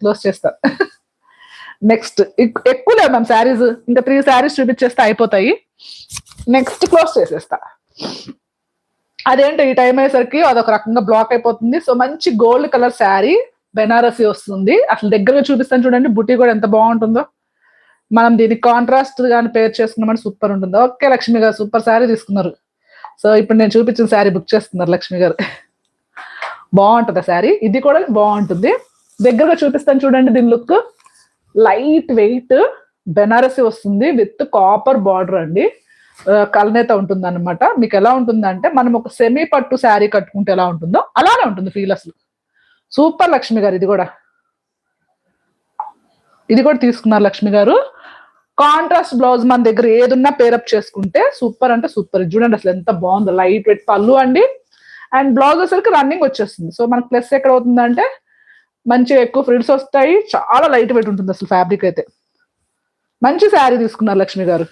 Close చేస్తా. Next ఎక్కువ లేవు మ్యామ్ శారీస్, ఇంకా 3 శారీస్ చూపించేస్తే అయిపోతాయి. నెక్స్ట్ క్లోజ్ చేసేస్తా. అదేంటో ఈ టైం అయ్యేసరికి అదొక రకంగా బ్లాక్ అయిపోతుంది. సో మంచి గోల్డ్ కలర్ శారీ బెనారసీ వస్తుంది. అసలు దగ్గరగా చూపిస్తాను చూడండి, బుట్టి కూడా ఎంత బాగుంటుందో. మనం దీనికి కాంట్రాస్ట్ కానీ పేర్ చేసుకున్నామంటే సూపర్ ఉంటుంది. ఓకే లక్ష్మి గారు సూపర్ శారీ తీసుకున్నారు. సో ఇప్పుడు నేను చూపించిన శారీ బుక్ చేస్తున్నారు లక్ష్మి గారు. బాగుంటుంది శారీ, ఇది కూడా బాగుంటుంది. దగ్గరగా చూపిస్తాను చూడండి. దీని లుక్ లైట్ వెయిట్ బెనారసీ వస్తుంది విత్ కాపర్ బార్డర్ అండి. కలనేత ఉంటుంది అనమాట. మీకు ఎలా ఉంటుందంటే మనం ఒక సెమీ పట్టు శారీ కట్టుకుంటే ఎలా ఉంటుందో అలానే ఉంటుంది ఫీల్. అసలు సూపర్ లక్ష్మి గారు. ఇది కూడా తీసుకున్నారు లక్ష్మి గారు. కాంట్రాస్ట్ బ్లౌజ్ మన దగ్గర ఏదున్నా పేరప్ చేసుకుంటే సూపర్ అంటే సూపర్. చూడండి అసలు ఎంత బాగుందో. లైట్ వెయిట్ పళ్ళు అండి, అండ్ బ్లౌజ్ వచ్చేసరికి రన్నింగ్ వచ్చేస్తుంది. సో మనకు ప్లస్ ఎక్కడ అవుతుందంటే మంచిగా ఎక్కువ ఫ్రిల్స్ వస్తాయి, చాలా లైట్ వెయిట్ ఉంటుంది అసలు ఫ్యాబ్రిక్ అయితే. మంచి శారీ తీసుకున్నారు లక్ష్మి గారు.